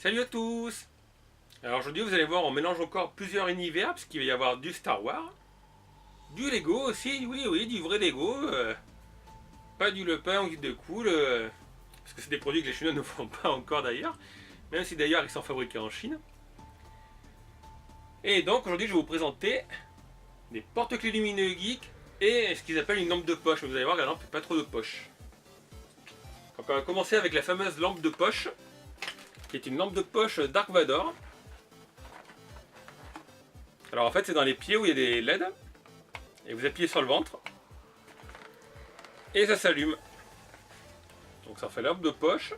Salut à tous. Alors aujourd'hui vous allez voir on mélange encore plusieurs univers puisqu'il va y avoir du Star Wars, du Lego aussi, oui du vrai Lego, pas du Lepin ou du Decool, parce que c'est des produits que les Chinois ne font pas encore d'ailleurs, même si d'ailleurs ils sont fabriqués en Chine. Et donc aujourd'hui je vais vous présenter des porte-clés lumineux geek et ce qu'ils appellent une lampe de poche, mais vous allez voir la lampe n'a pas trop de poche. Donc on va commencer avec la fameuse lampe de poche, qui est une lampe de poche Dark Vador. Alors en fait c'est dans les pieds où il y a des LED, et vous appuyez sur le ventre, et ça s'allume. Donc ça fait lampe de poche.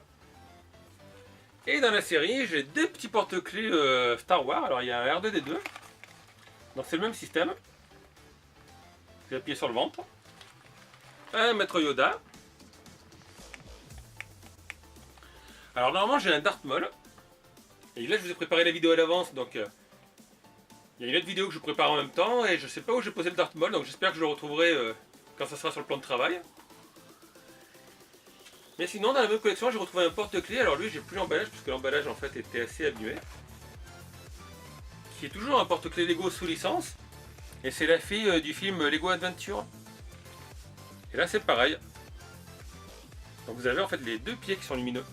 Et dans la série j'ai deux petits porte-clés Star Wars, alors il y a un R2D2, donc c'est le même système. Vous appuyez sur le ventre, un maître Yoda. Alors normalement j'ai un Darth Maul, et là je vous ai préparé la vidéo à l'avance, donc il y a une autre vidéo que je prépare en même temps et je sais pas où j'ai posé le Darth Maul, donc j'espère que je le retrouverai quand ça sera sur le plan de travail. Mais sinon dans la même collection j'ai retrouvé un porte-clés, alors lui j'ai plus l'emballage puisque l'emballage en fait était assez abîmé. Qui est toujours un porte-clés Lego sous licence, et c'est la fille du film Lego Adventure. Et là c'est pareil. Donc vous avez en fait les deux pieds qui sont lumineux.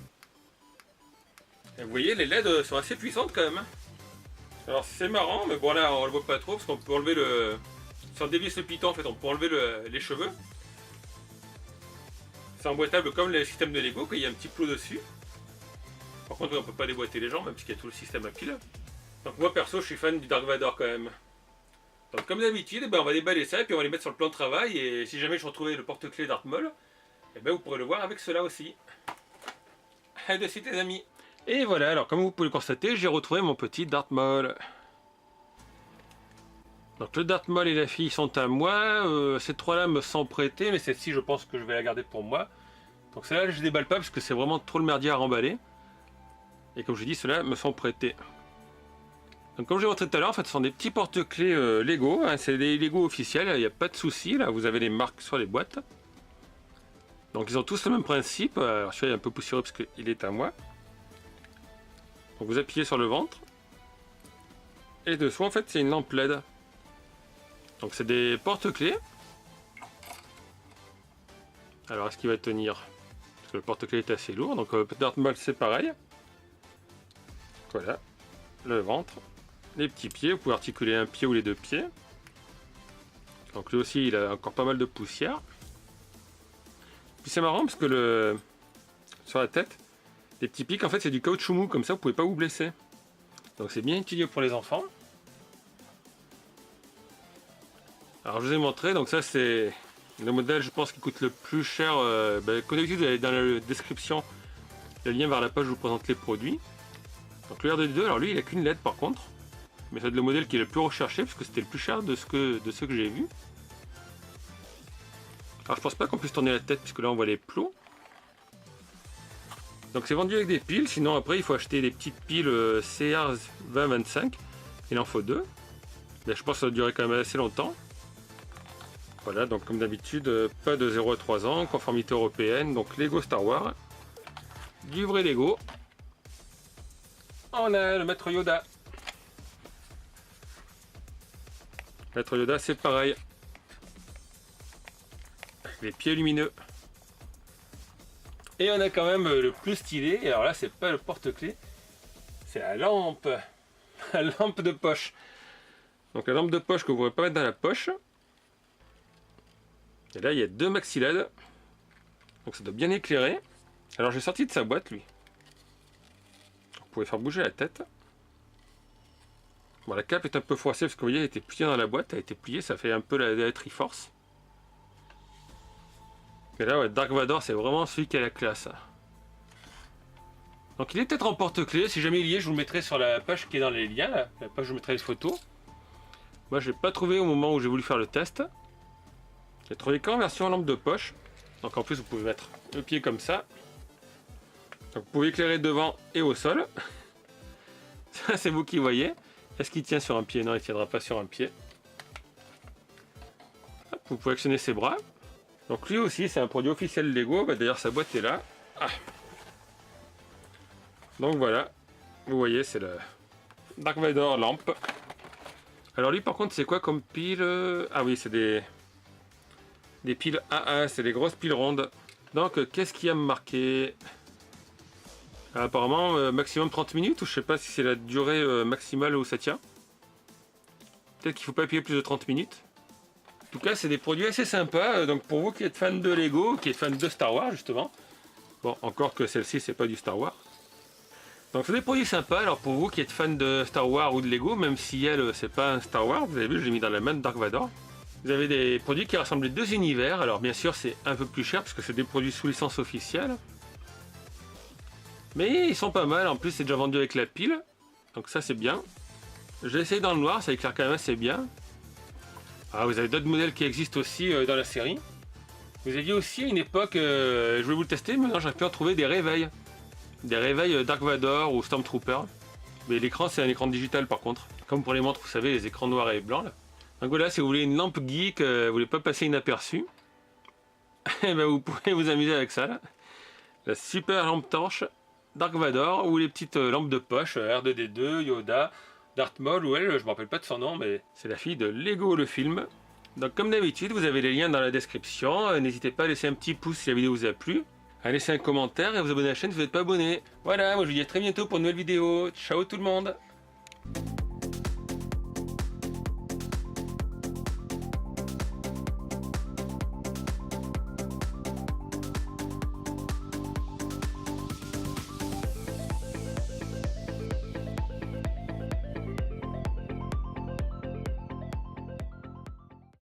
Et vous voyez les LED sont assez puissantes quand même. Alors c'est marrant, mais bon là on le voit pas trop parce qu'on peut enlever le... Si on dévisse le piton en fait on peut enlever les cheveux. C'est emboîtable comme le système de Lego, qu'il y a un petit plot dessus. Par contre on peut pas déboîter les jambes même puisqu'il y a tout le système à pile. Donc moi perso je suis fan du Dark Vador quand même. Donc comme d'habitude on va déballer ça et puis on va les mettre sur le plan de travail, et si jamais je retrouvais le porte-clés Darth Maul, vous pourrez le voir avec cela aussi. A de suite les amis. Et voilà, alors comme vous pouvez le constater, j'ai retrouvé mon petit Darth Maul. Donc le Darth Maul et la fille sont à moi, ces trois-là me sont prêtés, mais celle-ci je pense que je vais la garder pour moi. Donc celle-là je déballe pas parce que c'est vraiment trop le merdier à remballer. Et comme je dis, ceux-là me sont prêtés. Donc comme j'ai montré tout à l'heure, en fait ce sont des petits porte-clés Lego, hein, c'est des Lego officiels, il n'y a pas de souci, là vous avez les marques sur les boîtes. Donc ils ont tous le même principe, alors celui-là est un peu poussiéreux parce qu'il est à moi. Donc vous appuyez sur le ventre, et dessous en fait c'est une lampe LED. Donc c'est des porte-clés. Alors est-ce qu'il va tenir? Parce que le porte-clés est assez lourd, donc Darth Maul c'est pareil. Voilà, le ventre, les petits pieds, vous pouvez articuler un pied ou les deux pieds. Donc lui aussi il a encore pas mal de poussière. Puis c'est marrant parce que sur la tête, les petits pics en fait c'est du caoutchouc mou, comme ça vous pouvez pas vous blesser. Donc c'est bien utilisé pour les enfants. Alors je vous ai montré, donc ça c'est le modèle je pense qui coûte le plus cher. Comme d'habitude vous avez dans la description le lien vers la page où je vous présente les produits. Donc le R2D2, alors lui il a qu'une LED par contre. Mais c'est le modèle qui est le plus recherché parce que c'était le plus cher de ceux que j'ai vus. Alors je pense pas qu'on puisse tourner la tête puisque là on voit les plots. Donc c'est vendu avec des piles, sinon après il faut acheter des petites piles CR2025. Il en faut deux. Là, je pense que ça va durer quand même assez longtemps. Voilà, donc comme d'habitude, pas de 0 à 3 ans, conformité européenne, donc Lego Star Wars. Du vrai Lego. On a le maître Yoda. Maître Yoda c'est pareil. Les pieds lumineux. Et on a quand même le plus stylé, et alors là c'est pas le porte-clés, c'est la lampe. La lampe de poche. Donc la lampe de poche que vous ne pourrez pas mettre dans la poche. Et là il y a deux maxi LED. Donc ça doit bien éclairer. Alors j'ai sorti de sa boîte lui. Vous pouvez faire bouger la tête. Bon, la cape est un peu froissée parce que vous voyez elle était pliée dans la boîte, elle a été pliée, ça fait un peu la Triforce. Et là ouais, Dark Vador c'est vraiment celui qui a la classe. Donc il est peut-être en porte-clés, si jamais il y est je vous le mettrai sur la page qui est dans les liens, là. La page où je mettrai les photos. Moi je l'ai pas trouvé au moment où j'ai voulu faire le test. J'ai trouvé qu'en version lampe de poche. Donc en plus vous pouvez mettre le pied comme ça. Donc vous pouvez éclairer devant et au sol. Ça c'est vous qui voyez. Est-ce qu'il tient sur un pied? Non, il ne tiendra pas sur un pied. Hop, vous pouvez actionner ses bras. Donc lui aussi c'est un produit officiel Lego. D'ailleurs sa boîte est là. Ah. Donc voilà. Vous voyez, c'est le Dark Vador lampe. Alors lui par contre c'est quoi comme pile? Ah oui, c'est des piles AA, c'est des grosses piles rondes. Donc qu'est-ce qui a marqué? Apparemment maximum 30 minutes, ou je sais pas si c'est la durée maximale où ça tient. Peut-être qu'il ne faut pas appuyer plus de 30 minutes. En tout cas c'est des produits assez sympas, donc pour vous qui êtes fan de Lego, qui êtes fan de Star Wars justement. Bon, encore que celle-ci c'est pas du Star Wars. Donc c'est des produits sympas, alors pour vous qui êtes fan de Star Wars ou de Lego, même si elle c'est pas un Star Wars, vous avez vu je l'ai mis dans la main de Dark Vador. Vous avez des produits qui rassemblent les deux univers, alors bien sûr c'est un peu plus cher parce que c'est des produits sous licence officielle. Mais ils sont pas mal, en plus c'est déjà vendu avec la pile, donc ça c'est bien. J'ai essayé dans le noir, ça éclaire quand même assez bien. Ah, vous avez d'autres modèles qui existent aussi dans la série. Vous aviez aussi à une époque, je voulais vous le tester, maintenant j'ai pu en trouver des réveils. Des réveils Dark Vador ou Stormtrooper. Mais l'écran c'est un écran digital par contre. Comme pour les montres, vous savez, les écrans noirs et blancs là. Donc voilà, si vous voulez une lampe geek, vous voulez pas passer inaperçu, eh ben vous pouvez vous amuser avec ça là. La super lampe torche Dark Vador, ou les petites lampes de poche R2D2, Yoda, Darth Maul, ou elle, je me rappelle pas de son nom, mais c'est la fille de Lego le film. Donc comme d'habitude, vous avez les liens dans la description. N'hésitez pas à laisser un petit pouce si la vidéo vous a plu, à laisser un commentaire et à vous abonner à la chaîne si vous n'êtes pas abonné. Voilà, moi je vous dis à très bientôt pour une nouvelle vidéo. Ciao tout le monde!